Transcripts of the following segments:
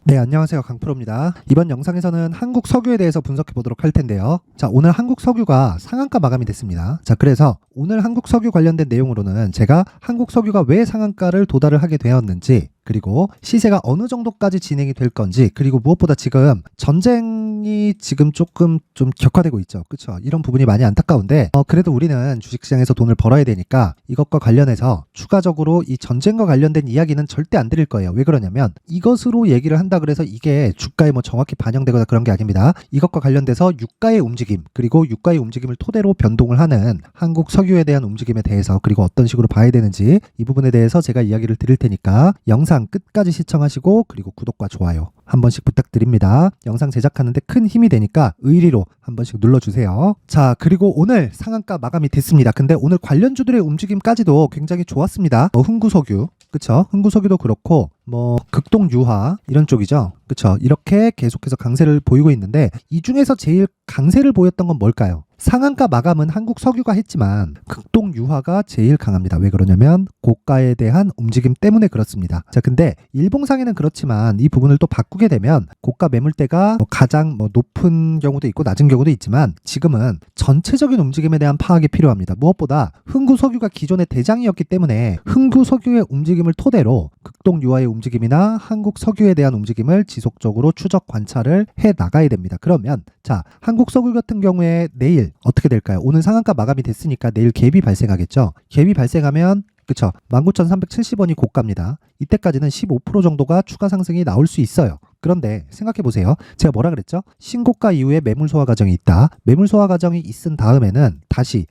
네, 안녕하세요. 강프로입니다. 이번 영상에서는 한국 석유에 대해서 분석해 보도록 할 텐데요. 자, 오늘 한국 석유가 상한가 마감이 됐습니다. 자, 그래서 오늘 한국 석유 관련된 내용으로는 제가 한국 석유가 왜 상한가를 도달을 하게 되었는지, 그리고 시세가 어느 정도까지 진행이 될 건지, 그리고 무엇보다 지금 전쟁이 지금 조금 좀 격화되고 있죠. 그렇죠? 이런 부분이 많이 안타까운데 그래도 우리는 주식시장에서 돈을 벌어야 되니까 이것과 관련해서 추가적으로 이 전쟁과 관련된 이야기는 절대 안 드릴 거예요. 왜 그러냐면 이것으로 얘기를 한다 그래서 이게 주가에 뭐 정확히 반영되거나 그런 게 아닙니다. 이것과 관련돼서 유가의 움직임, 그리고 유가의 움직임을 토대로 변동을 하는 한국 석유에 대한 움직임에 대해서, 그리고 어떤 식으로 봐야 되는지 이 부분에 대해서 제가 이야기를 드릴 테니까 영상 끝까지 시청하시고, 그리고 구독과 좋아요 한 번씩 부탁드립니다. 영상 제작하는데 큰 힘이 되니까 의리로 한 번씩 눌러주세요. 자, 그리고 오늘 상한가 마감이 됐습니다. 근데 오늘 관련주들의 움직임까지도 굉장히 좋았습니다. 흥구석유, 그쵸? 흥구석유도 그렇고 극동유화 이런 쪽이죠. 그쵸? 이렇게 계속해서 강세를 보이고 있는데 이 중에서 제일 강세를 보였던 건 뭘까요? 상한가 마감은 한국 석유가 했지만 극동유화가 제일 강합니다. 왜 그러냐면 고가에 대한 움직임 때문에 그렇습니다. 자, 근데 일봉상에는 그렇지만 이 부분을 또 바꾸게 되면 고가 매물대가 가장 높은 경우도 있고 낮은 경우도 있지만 지금은 전체적인 움직임에 대한 파악이 필요합니다. 무엇보다 흥구석유가 기존의 대장이었기 때문에 흥구석유의 움직임을 토대로 극동유화의 움직임이나 한국 석유에 대한 움직임을 지속적으로 추적 관찰을 해 나가야 됩니다. 그러면 자, 한국 석유 같은 경우에 내일 어떻게 될까요? 오늘 상한가 마감이 됐으니까 내일 갭이 발생하겠죠. 갭이 발생하면 그쵸, 19,370원이 고가입니다. 이때까지는 15% 정도가 추가 상승이 나올 수 있어요. 그런데 생각해 보세요. 제가 뭐라 그랬죠? 신고가 이후에 매물 소화 과정이 있다. 매물 소화 과정이 있은 다음에는 다시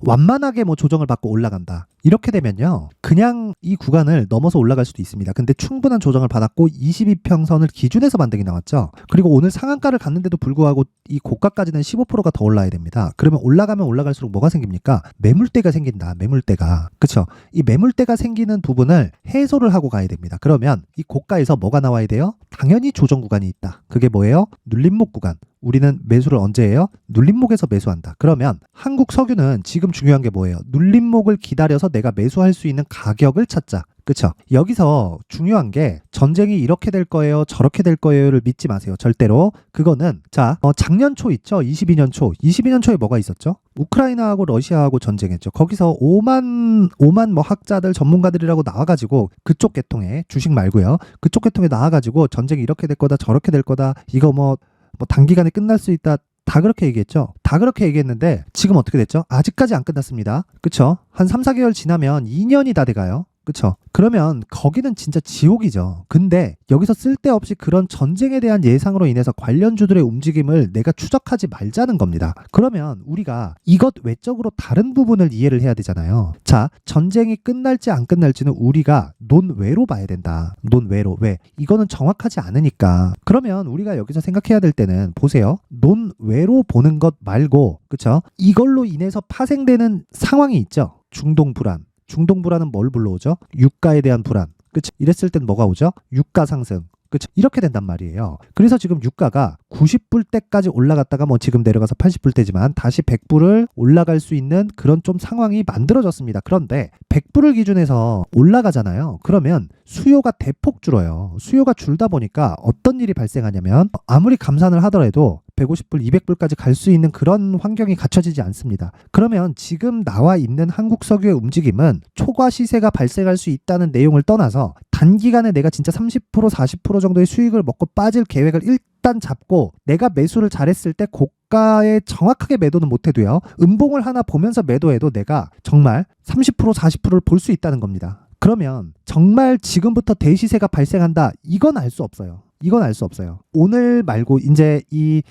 완만하게 조정을 받고 올라간다. 이렇게 되면요, 그냥 이 구간을 넘어서 올라갈 수도 있습니다. 근데 충분한 조정을 받았고 22평선을 기준해서 반등이 나왔죠. 그리고 오늘 상한가를 갔는데도 불구하고 이 고가까지는 15%가 더 올라야 됩니다. 그러면 올라가면 올라갈수록 뭐가 생깁니까? 매물대가 생긴다. 매물대가. 그쵸? 이 매물대가 생기는 부분을 해소를 하고 가야 됩니다. 그러면 이 고가에서 뭐가 나와야 돼요? 당연히 조정 구간이 있다. 그게 뭐예요? 눌림목 구간. 우리는 매수를 언제 해요? 눌림목에서 매수한다. 그러면 한국 석유는 지금 중요한 게 뭐예요? 눌림목을 기다려서 내가 매수할 수 있는 가격을 찾자. 그쵸? 여기서 중요한 게 전쟁이 이렇게 될 거예요, 저렇게 될 거예요를 믿지 마세요. 절대로. 그거는 작년 초 있죠? 22년 초. 22년 초에 뭐가 있었죠? 우크라이나하고 러시아하고 전쟁했죠. 거기서 5만 학자들, 전문가들이라고 나와가지고 그쪽 계통에, 주식 말고요, 그쪽 계통에 나와가지고 전쟁이 이렇게 될 거다, 저렇게 될 거다, 이거 단기간에 끝날 수 있다, 다 그렇게 얘기했죠. 다 그렇게 얘기했는데 지금 어떻게 됐죠? 아직까지 안 끝났습니다. 그쵸? 한 3, 4개월 지나면 2년이 다 돼가요. 그쵸? 그러면 거기는 진짜 지옥이죠. 근데 여기서 쓸데없이 그런 전쟁에 대한 예상으로 인해서 관련주들의 움직임을 내가 추적하지 말자는 겁니다. 그러면 우리가 이것 외적으로 다른 부분을 이해를 해야 되잖아요. 자, 전쟁이 끝날지 안 끝날지는 우리가 논외로 봐야 된다. 논외로. 왜? 이거는 정확하지 않으니까. 그러면 우리가 여기서 생각해야 될 때는 보세요. 논외로 보는 것 말고, 그쵸? 이걸로 인해서 파생되는 상황이 있죠. 중동 불안. 중동 불안은 뭘 불러오죠? 유가에 대한 불안. 그치? 이랬을 땐 뭐가 오죠? 유가 상승. 그치? 이렇게 된단 말이에요. 그래서 지금 유가가 90불대까지 올라갔다가 지금 내려가서 80불대지만 다시 100불을 올라갈 수 있는 그런 좀 상황이 만들어졌습니다. 그런데 100불을 기준해서 올라가잖아요. 그러면 수요가 대폭 줄어요. 수요가 줄다 보니까 어떤 일이 발생하냐면 아무리 감산을 하더라도 150불, 200불까지 갈 수 있는 그런 환경이 갖춰지지 않습니다. 그러면 지금 나와 있는 한국 석유의 움직임은 초과 시세가 발생할 수 있다는 내용을 떠나서 단기간에 내가 진짜 30%, 40% 정도의 수익을 먹고 빠질 계획을 일단 잡고 내가 매수를 잘했을 때 고가에 정확하게 매도는 못해도요, 음봉을 하나 보면서 매도해도 내가 정말 30%, 40%를 볼 수 있다는 겁니다. 그러면 정말 지금부터 대시세가 발생한다, 이건 알 수 없어요. 이건 알 수 없어요. 오늘 말고 이제 이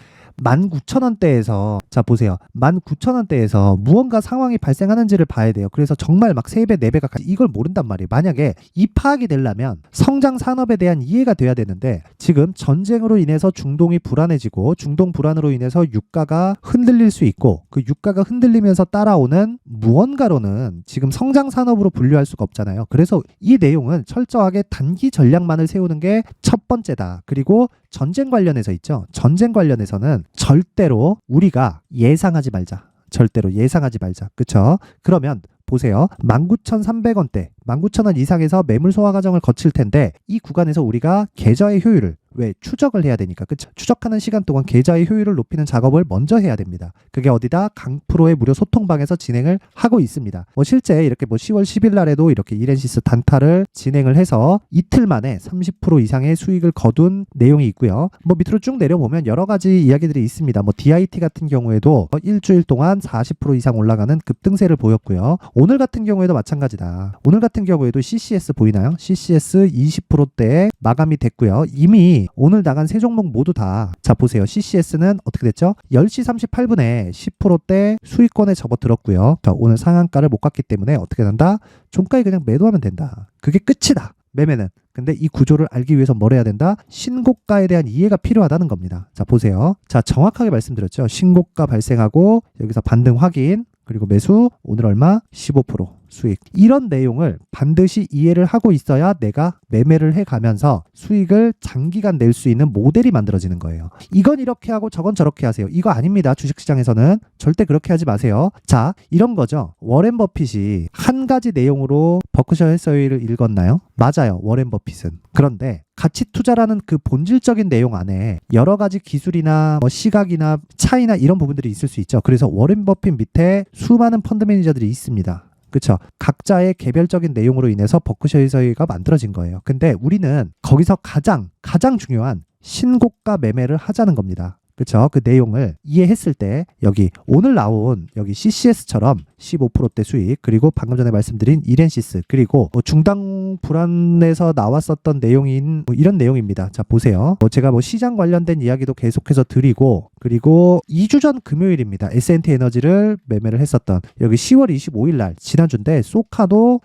19,000원대에서 자 보세요. 19,000원대에서 무언가 상황이 발생하는지를 봐야 돼요. 그래서 정말 3배, 4배가 이걸 모른단 말이에요. 만약에 이 파악이 되려면 성장 산업에 대한 이해가 돼야 되는데 지금 전쟁으로 인해서 중동이 불안해지고 중동 불안으로 인해서 유가가 흔들릴 수 있고 그 유가가 흔들리면서 따라오는 무언가로는 지금 성장 산업으로 분류할 수가 없잖아요. 그래서 이 내용은 철저하게 단기 전략만을 세우는 게 첫 번째다. 그리고 전쟁 관련해서 있죠. 전쟁 관련해서는 절대로 우리가 예상하지 말자. 절대로 예상하지 말자. 그쵸? 그러면 보세요. 19,300원대, 19,000원 이상에서 매물 소화 과정을 거칠 텐데 이 구간에서 우리가 계좌의 효율을, 왜? 추적을 해야 되니까. 그쵸? 추적하는 시간 동안 계좌의 효율을 높이는 작업을 먼저 해야 됩니다. 그게 어디다? 강프로의 무료 소통방에서 진행을 하고 있습니다. 실제 이렇게 10월 10일 날에도 이렇게 이렌시스 단타를 진행을 해서 이틀 만에 30% 이상의 수익을 거둔 내용이 있고요. 밑으로 쭉 내려보면 여러 가지 이야기들이 있습니다. DIT 같은 경우에도 일주일 동안 40% 이상 올라가는 급등세를 보였고요. 오늘 같은 경우에도 마찬가지다. 오늘 같은 경우에도 CCS 보이나요? CCS 20%대에 마감이 됐고요. 이미 오늘 나간 세 종목 모두 다, 자 보세요. CCS는 어떻게 됐죠? 10시 38분에 10%대 수익권에 접어들었고요. 자, 오늘 상한가를 못 갔기 때문에 어떻게 된다? 종가에 그냥 매도하면 된다. 그게 끝이다. 매매는. 근데 이 구조를 알기 위해서 뭘 해야 된다? 신고가에 대한 이해가 필요하다는 겁니다. 자 보세요. 자, 정확하게 말씀드렸죠. 신고가 발생하고 여기서 반등 확인, 그리고 매수, 오늘 얼마? 15% 수익. 이런 내용을 반드시 이해를 하고 있어야 내가 매매를 해가면서 수익을 장기간 낼 수 있는 모델이 만들어지는 거예요. 이건 이렇게 하고 저건 저렇게 하세요. 이거 아닙니다. 주식시장에서는 절대 그렇게 하지 마세요. 자, 이런 거죠. 워렌 버핏이 한 가지 내용으로 버크셔 해서웨이를 읽었나요? 맞아요. 워렌 버핏은. 그런데 가치 투자라는 그 본질적인 내용 안에 여러 가지 기술이나 시각이나 차이나 이런 부분들이 있을 수 있죠. 그래서 워렌 버핏 밑에 수많은 펀드 매니저들이 있습니다. 그렇죠. 각자의 개별적인 내용으로 인해서 버크셔 해서웨이가 만들어진 거예요. 근데 우리는 거기서 가장 중요한 신고가 매매를 하자는 겁니다. 그렇죠. 그 내용을 이해했을 때 여기 오늘 나온 여기 CCS처럼 15%대 수익, 그리고 방금 전에 말씀드린 이렌시스, 그리고 중당 불안에서 나왔었던 내용인 이런 내용입니다. 자 보세요. 제가 시장 관련된 이야기도 계속해서 드리고, 그리고 2주 전 금요일입니다. S&T 에너지를 매매를 했었던 여기 10월 25일 날 지난주인데 소카도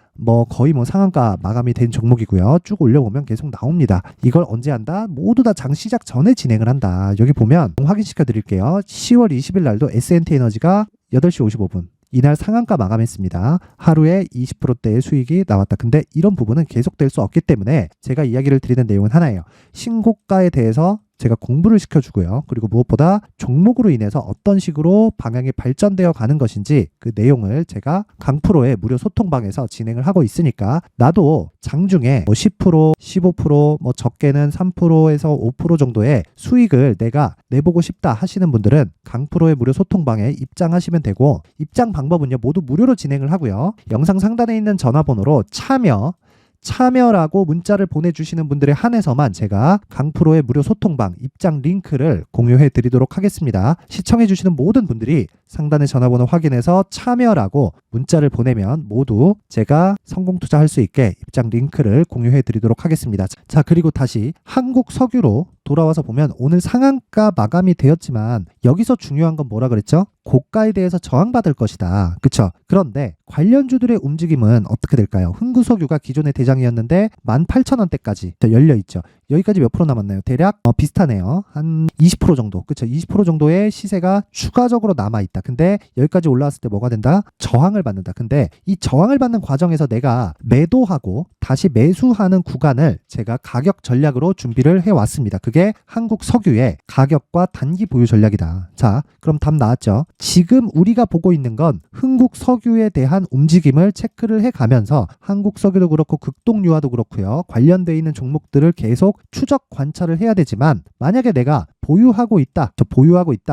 거의 상한가 마감이 된 종목이고요. 쭉 올려보면 계속 나옵니다. 이걸 언제 한다? 모두 다 장 시작 전에 진행을 한다. 여기 보면 확인시켜 드릴게요. 10월 20일 날도 S&T 에너지가 8시 55분 이날 상한가 마감했습니다. 하루에 20%대의 수익이 나왔다. 근데 이런 부분은 계속될 수 없기 때문에 제가 이야기를 드리는 내용은 하나예요. 신고가에 대해서 제가 공부를 시켜주고요. 그리고 무엇보다 종목으로 인해서 어떤 식으로 방향이 발전되어 가는 것인지 그 내용을 제가 강프로의 무료 소통방에서 진행을 하고 있으니까 나도 장중에 10%, 15%, 적게는 3%에서 5% 정도의 수익을 내가 내보고 싶다 하시는 분들은 강프로의 무료 소통방에 입장하시면 되고, 입장 방법은요 모두 무료로 진행을 하고요. 영상 상단에 있는 전화번호로 참여라고 문자를 보내주시는 분들에 한해서만 제가 강프로의 무료 소통방 입장 링크를 공유해 드리도록 하겠습니다. 시청해 주시는 모든 분들이 상단의 전화번호 확인해서 참여라고 문자를 보내면 모두 제가 성공 투자할 수 있게 입장 링크를 공유해 드리도록 하겠습니다. 자, 그리고 다시 한국 석유로 돌아와서 보면 오늘 상한가 마감이 되었지만 여기서 중요한 건 뭐라 그랬죠? 고가에 대해서 저항받을 것이다. 그쵸? 그런데 관련주들의 움직임은 어떻게 될까요? 흥구석유가 기존의 대장이었는데 18,000원대까지 열려있죠. 여기까지 몇 프로 남았나요? 대략 비슷하네요. 한 20% 정도. 그쵸? 20% 정도의 시세가 추가적으로 남아있다. 근데 여기까지 올라왔을 때 뭐가 된다? 저항을 받는다. 근데 이 저항을 받는 과정에서 내가 매도하고 다시 매수하는 구간을 제가 가격 전략으로 준비를 해왔습니다. 그게 한국 석유의 가격과 단기 보유 전략이다. 자, 그럼 답 나왔죠? 지금 우리가 보고 있는 건 흥국 석유에 대한 움직임을 체크를 해가면서 한국 석유도 그렇고 극동유화도 그렇고요. 관련되어 있는 종목들을 계속 추적 관찰을 해야 되지만 만약에 내가 보유하고 있다.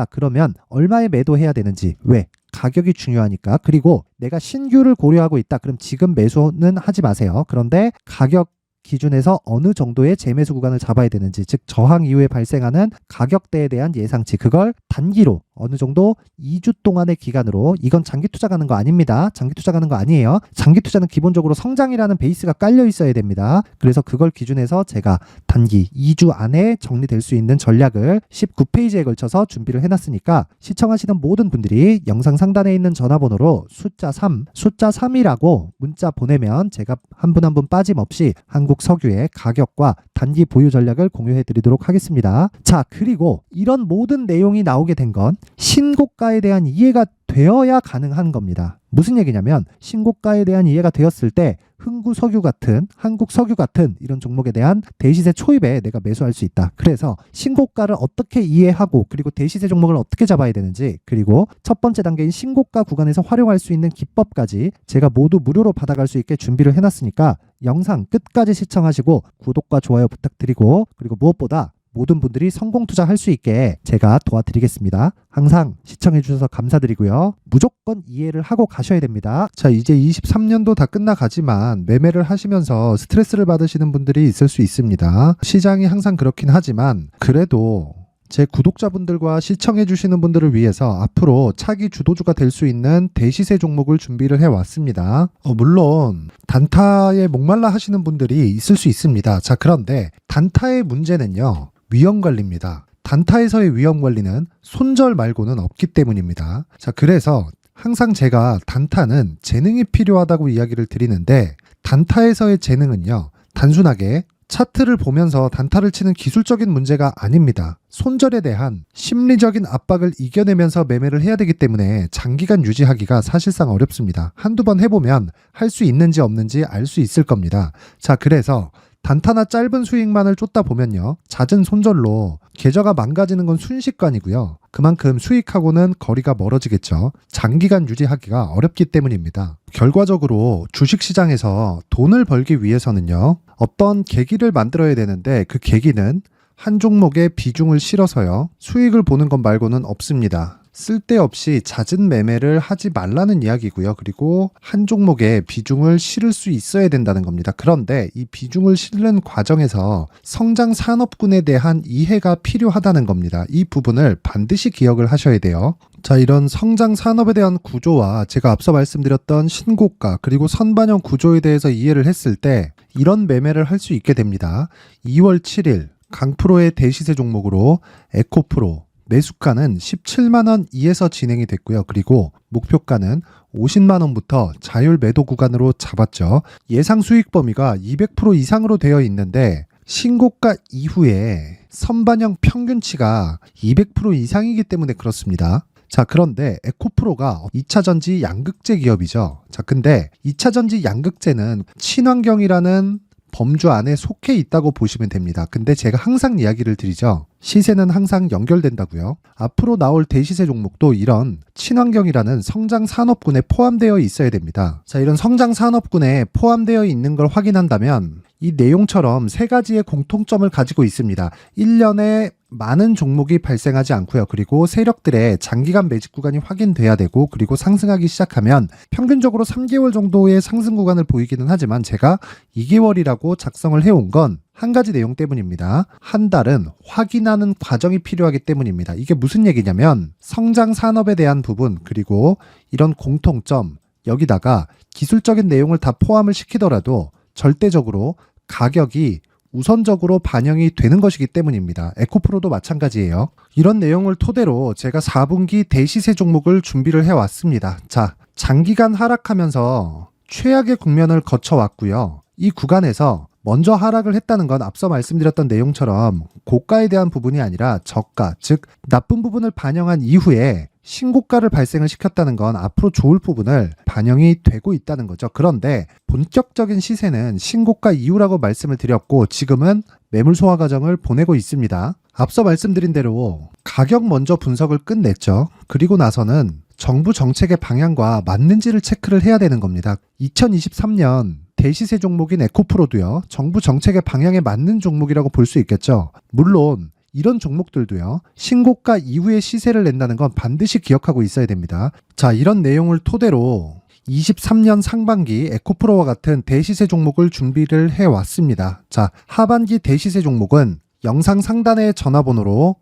그러면 얼마에 매도해야 되는지. 왜? 가격이 중요하니까. 그리고 내가 신규를 고려하고 있다. 그럼 지금 매수는 하지 마세요. 그런데 가격 기준에서 어느 정도의 재매수 구간을 잡아야 되는지, 즉 저항 이후에 발생하는 가격대에 대한 예상치, 그걸 단기로 어느 정도 2주 동안의 기간으로, 이건 장기 투자 가는 거 아닙니다. 장기 투자 가는 거 아니에요. 장기 투자는 기본적으로 성장이라는 베이스가 깔려 있어야 됩니다. 그래서 그걸 기준해서 제가 단기 2주 안에 정리될 수 있는 전략을 19페이지에 걸쳐서 준비를 해놨으니까 시청하시는 모든 분들이 영상 상단에 있는 전화번호로 숫자 3이라고 문자 보내면 제가 한 분 한 분 빠짐없이 한국 석유의 가격과 단기 보유 전략을 공유해 드리도록 하겠습니다. 자, 그리고 이런 모든 내용이 나오게 된 건 신고가에 대한 이해가 되어야 가능한 겁니다. 무슨 얘기냐면 신고가에 대한 이해가 되었을 때 흥구 석유 같은, 한국 석유 같은 이런 종목에 대한 대시세 초입에 내가 매수할 수 있다. 그래서 신고가를 어떻게 이해하고, 그리고 대시세 종목을 어떻게 잡아야 되는지, 그리고 첫 번째 단계인 신고가 구간에서 활용할 수 있는 기법까지 제가 모두 무료로 받아갈 수 있게 준비를 해놨으니까 영상 끝까지 시청하시고 구독과 좋아요 부탁드리고, 그리고 무엇보다 모든 분들이 성공 투자할 수 있게 제가 도와드리겠습니다. 항상 시청해주셔서 감사드리고요. 무조건 이해를 하고 가셔야 됩니다. 자, 이제 23년도 다 끝나가지만 매매를 하시면서 스트레스를 받으시는 분들이 있을 수 있습니다. 시장이 항상 그렇긴 하지만 그래도 제 구독자분들과 시청해주시는 분들을 위해서 앞으로 차기 주도주가 될 수 있는 대시세 종목을 준비를 해왔습니다. 물론 단타에 목말라 하시는 분들이 있을 수 있습니다. 자, 그런데 단타의 문제는요, 위험관리입니다. 단타에서의 위험관리는 손절 말고는 없기 때문입니다. 자, 그래서 항상 제가 단타는 재능이 필요하다고 이야기를 드리는데, 단타에서의 재능은요, 단순하게 차트를 보면서 단타를 치는 기술적인 문제가 아닙니다. 손절에 대한 심리적인 압박을 이겨내면서 매매를 해야 되기 때문에 장기간 유지하기가 사실상 어렵습니다. 한두 번 해보면 할 수 있는지 없는지 알 수 있을 겁니다. 자, 그래서 단타나 짧은 수익만을 쫓다 보면요, 잦은 손절로 계좌가 망가지는 건 순식간이고요. 그만큼 수익하고는 거리가 멀어지겠죠. 장기간 유지하기가 어렵기 때문입니다. 결과적으로 주식시장에서 돈을 벌기 위해서는요, 어떤 계기를 만들어야 되는데 그 계기는 한 종목에 비중을 실어서요, 수익을 보는 것 말고는 없습니다. 쓸데없이 잦은 매매를 하지 말라는 이야기고요. 그리고 한 종목에 비중을 실을 수 있어야 된다는 겁니다. 그런데 이 비중을 실는 과정에서 성장 산업군에 대한 이해가 필요하다는 겁니다. 이 부분을 반드시 기억을 하셔야 돼요. 자, 이런 성장 산업에 대한 구조와 제가 앞서 말씀드렸던 신고가 그리고 선반영 구조에 대해서 이해를 했을 때 이런 매매를 할 수 있게 됩니다. 2월 7일 강프로의 대시세 종목으로 에코프로 매수가는 17만원 이에서 진행이 됐고요. 그리고 목표가는 50만원부터 자율 매도 구간으로 잡았죠. 예상 수익 범위가 200% 이상으로 되어 있는데 신고가 이후에 선반영 평균치가 200% 이상이기 때문에 그렇습니다. 자, 그런데 에코프로가 2차전지 양극재 기업이죠. 자, 근데 2차전지 양극재는 친환경이라는 범주 안에 속해 있다고 보시면 됩니다. 근데 제가 항상 이야기를 드리죠. 시세는 항상 연결된다고요. 앞으로 나올 대시세 종목도 이런 친환경이라는 성장 산업군에 포함되어 있어야 됩니다. 자, 이런 성장 산업군에 포함되어 있는 걸 확인한다면 이 내용처럼 세 가지의 공통점을 가지고 있습니다. 1년에 많은 종목이 발생하지 않고요. 그리고 세력들의 장기간 매집 구간이 확인돼야 되고, 그리고 상승하기 시작하면 평균적으로 3개월 정도의 상승 구간을 보이기는 하지만 제가 2개월이라고 작성을 해온 건 한 가지 내용 때문입니다. 한 달은 확인하는 과정이 필요하기 때문입니다. 이게 무슨 얘기냐면 성장 산업에 대한 부분, 그리고 이런 공통점, 여기다가 기술적인 내용을 다 포함을 시키더라도 절대적으로 가격이 우선적으로 반영이 되는 것이기 때문입니다. 에코프로도 마찬가지예요. 이런 내용을 토대로 제가 4분기 대시세 종목을 준비를 해왔습니다. 자, 장기간 하락하면서 최악의 국면을 거쳐왔고요. 이 구간에서 먼저 하락을 했다는 건 앞서 말씀드렸던 내용처럼 고가에 대한 부분이 아니라 저가, 즉 나쁜 부분을 반영한 이후에 신고가를 발생을 시켰다는 건 앞으로 좋을 부분을 반영이 되고 있다는 거죠. 그런데 본격적인 시세는 신고가 이후라고 말씀을 드렸고 지금은 매물 소화 과정을 보내고 있습니다. 앞서 말씀드린 대로 가격 먼저 분석을 끝냈죠. 그리고 나서는 정부 정책의 방향과 맞는지를 체크를 해야 되는 겁니다. 2023년 대시세 종목인 에코프로도요, 정부 정책의 방향에 맞는 종목이라고 볼 수 있겠죠. 물론 이런 종목들도요, 신고가 이후에 시세를 낸다는 건 반드시 기억하고 있어야 됩니다. 자, 이런 내용을 토대로 23년 상반기 에코프로와 같은 대시세 종목을 준비를 해왔습니다. 자, 하반기 대시세 종목은 영상 상단의 전화번호로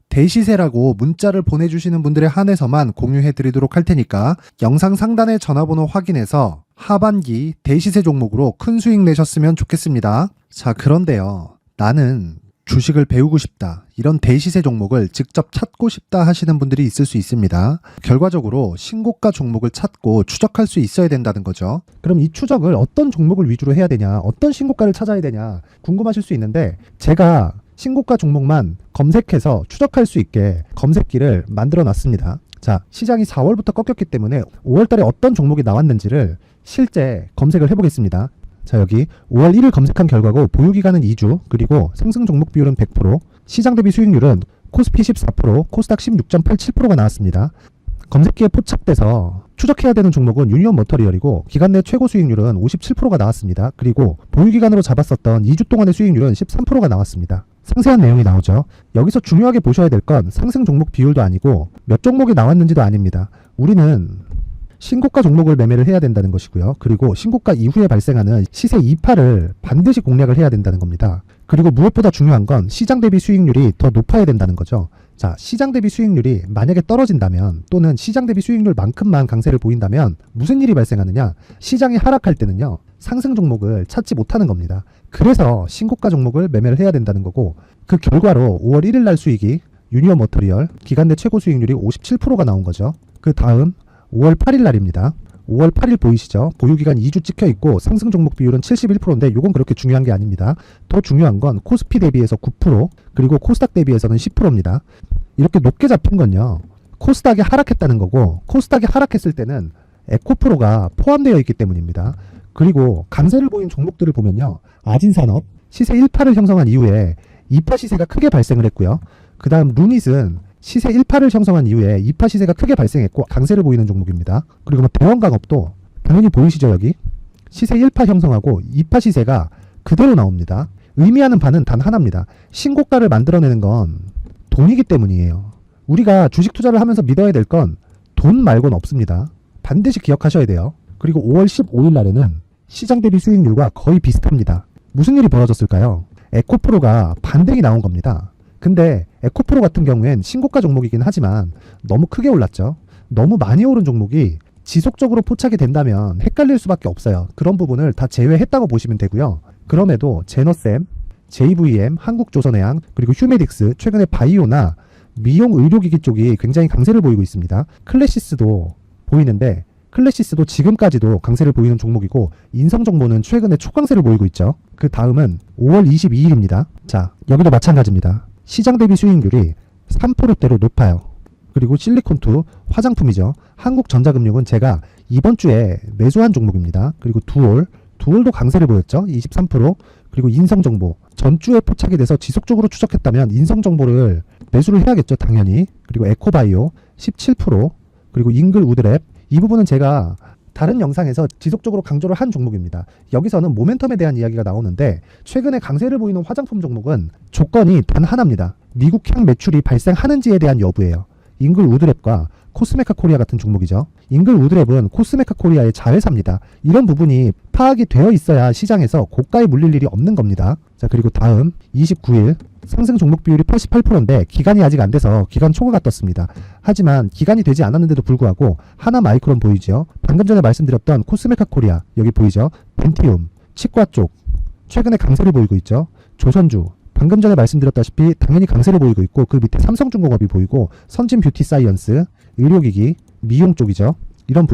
대시세라고 문자를 보내주시는 분들에 한해서만 공유해 드리도록 할 테니까 영상 상단의 전화번호 확인해서 하반기 대시세 종목으로 큰 수익 내셨으면 좋겠습니다. 자, 그런데요, 나는 주식을 배우고 싶다, 이런 대시세 종목을 직접 찾고 싶다 하시는 분들이 있을 수 있습니다. 결과적으로 신고가 종목을 찾고 추적할 수 있어야 된다는 거죠. 그럼 이 추적을 어떤 종목을 위주로 해야 되냐, 어떤 신고가를 찾아야 되냐 궁금하실 수 있는데 제가 신고가 종목만 검색해서 추적할 수 있게 검색기를 만들어 놨습니다. 자, 시장이 4월부터 꺾였기 때문에 5월달에 어떤 종목이 나왔는지를 실제 검색을 해보겠습니다. 자, 여기 5월 1일 검색한 결과고 보유기간은 2주, 그리고 상승 종목 비율은 100%, 시장 대비 수익률은 코스피 14%, 코스닥 16.87%가 나왔습니다. 검색기에 포착돼서 추적해야 되는 종목은 유니온 머터리얼이고 기간 내 최고 수익률은 57%가 나왔습니다. 그리고 보유기간으로 잡았었던 2주 동안의 수익률은 13%가 나왔습니다. 상세한 내용이 나오죠. 여기서 중요하게 보셔야 될 건 상승 종목 비율도 아니고 몇 종목이 나왔는지도 아닙니다. 우리는 신고가 종목을 매매를 해야 된다는 것이고요. 그리고 신고가 이후에 발생하는 시세 이파를 반드시 공략을 해야 된다는 겁니다. 그리고 무엇보다 중요한 건 시장 대비 수익률이 더 높아야 된다는 거죠. 자, 시장 대비 수익률이 만약에 떨어진다면 또는 시장 대비 수익률만큼만 강세를 보인다면 무슨 일이 발생하느냐? 시장이 하락할 때는요. 상승 종목을 찾지 못하는 겁니다. 그래서 신고가 종목을 매매를 해야 된다는 거고 그 결과로 5월 1일 날 수익이 유니온 머터리얼 기간 내 최고 수익률이 57%가 나온 거죠. 그 다음 5월 8일 날입니다. 5월 8일 보이시죠? 보유기간 2주 찍혀 있고 상승 종목 비율은 71%인데 이건 그렇게 중요한 게 아닙니다. 더 중요한 건 코스피 대비해서 9% 그리고 코스닥 대비해서는 10%입니다. 이렇게 높게 잡힌 건요. 코스닥이 하락했다는 거고 코스닥이 하락했을 때는 에코프로가 포함되어 있기 때문입니다. 그리고 강세를 보인 종목들을 보면요. 아진산업 시세 1파를 형성한 이후에 2파 시세가 크게 발생을 했고요. 그 다음 루닛은 시세 1파를 형성한 이후에 2파 시세가 크게 발생했고 강세를 보이는 종목입니다. 그리고 대원강업도 당연히 보이시죠 여기? 시세 1파 형성하고 2파 시세가 그대로 나옵니다. 의미하는 바는 단 하나입니다. 신고가를 만들어내는 건 돈이기 때문이에요. 우리가 주식 투자를 하면서 믿어야 될 건 돈 말고는 없습니다. 반드시 기억하셔야 돼요. 그리고 5월 15일 날에는 시장 대비 수익률과 거의 비슷합니다. 무슨 일이 벌어졌을까요? 에코프로가 반등이 나온 겁니다. 근데 에코프로 같은 경우엔 신고가 종목이긴 하지만 너무 크게 올랐죠. 너무 많이 오른 종목이 지속적으로 포착이 된다면 헷갈릴 수밖에 없어요. 그런 부분을 다 제외했다고 보시면 되고요. 그럼에도 제너셈, JVM, 한국조선해양, 그리고 휴메딕스, 최근에 바이오나 미용 의료기기 쪽이 굉장히 강세를 보이고 있습니다. 클래시스도 보이는데 클래시스도 지금까지도 강세를 보이는 종목이고 인성정보는 최근에 초강세를 보이고 있죠. 그 다음은 5월 22일입니다. 자, 여기도 마찬가지입니다. 시장 대비 수익률이 3%대로 높아요. 그리고 실리콘2 화장품이죠. 한국전자금융은 제가 이번 주에 매수한 종목입니다. 그리고 두올도 강세를 보였죠. 23%. 그리고 인성정보 전주에 포착이 돼서 지속적으로 추적했다면 인성정보를 매수를 해야겠죠. 당연히. 그리고 에코바이오 17%. 그리고 잉글우드랩 이 부분은 제가 다른 영상에서 지속적으로 강조를 한 종목입니다. 여기서는 모멘텀에 대한 이야기가 나오는데 최근에 강세를 보이는 화장품 종목은 조건이 단 하나입니다. 미국향 매출이 발생하는지에 대한 여부예요. 잉글우드랩과 코스메카 코리아 같은 종목이죠. 잉글우드랩은 코스메카 코리아의 자회사입니다. 이런 부분이 파악이 되어 있어야 시장에서 고가에 물릴 일이 없는 겁니다. 자, 그리고 다음 29일 상승 종목 비율이 88%인데 기간이 아직 안 돼서 기간 초과가 떴습니다. 하지만 기간이 되지 않았는데도 불구하고 하나 마이크론 보이죠. 방금 전에 말씀드렸던 코스메카 코리아 여기 보이죠. 벤티움, 치과 쪽 최근에 강세를 보이고 있죠. 조선주 방금 전에 말씀드렸다시피 당연히 강세를 보이고 있고 그 밑에 삼성중공업이 보이고 선진 뷰티 사이언스, 의료기기, 미용 쪽이죠. 이런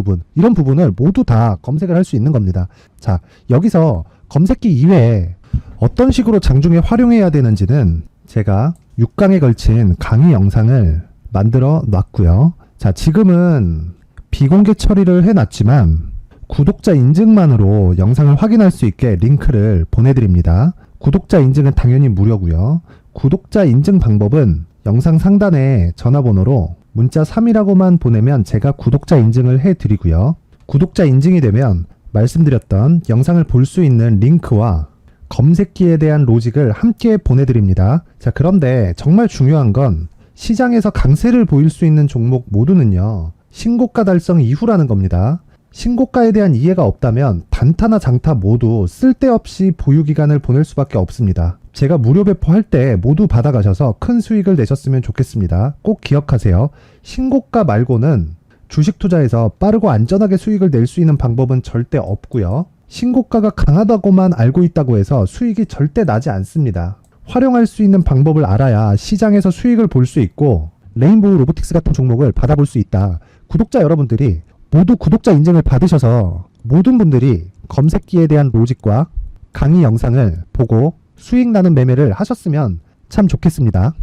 부분을 모두 다 검색을 할 수 있는 겁니다. 자, 여기서 검색기 이외에 어떤 식으로 장중에 활용해야 되는지는 제가 6강에 걸친 강의 영상을 만들어 놨고요. 자, 지금은 비공개 처리를 해놨지만 구독자 인증만으로 영상을 확인할 수 있게 링크를 보내드립니다. 구독자 인증은 당연히 무료고요. 구독자 인증 방법은 영상 상단에 전화번호로 문자 3이라고만 보내면 제가 구독자 인증을 해드리고요. 구독자 인증이 되면 말씀드렸던 영상을 볼 수 있는 링크와 검색기에 대한 로직을 함께 보내드립니다. 자, 그런데 정말 중요한 건 시장에서 강세를 보일 수 있는 종목 모두는요. 신고가 달성 이후라는 겁니다. 신고가에 대한 이해가 없다면 단타나 장타 모두 쓸데없이 보유기간을 보낼 수밖에 없습니다. 제가 무료 배포할 때 모두 받아가셔서 큰 수익을 내셨으면 좋겠습니다. 꼭 기억하세요. 신고가 말고는 주식 투자에서 빠르고 안전하게 수익을 낼 수 있는 방법은 절대 없고요. 신고가가 강하다고만 알고 있다고 해서 수익이 절대 나지 않습니다. 활용할 수 있는 방법을 알아야 시장에서 수익을 볼 수 있고 레인보우 로보틱스 같은 종목을 받아볼 수 있다. 구독자 여러분들이 모두 구독자 인증을 받으셔서 모든 분들이 검색기에 대한 로직과 강의 영상을 보고 수익 나는 매매를 하셨으면 참 좋겠습니다.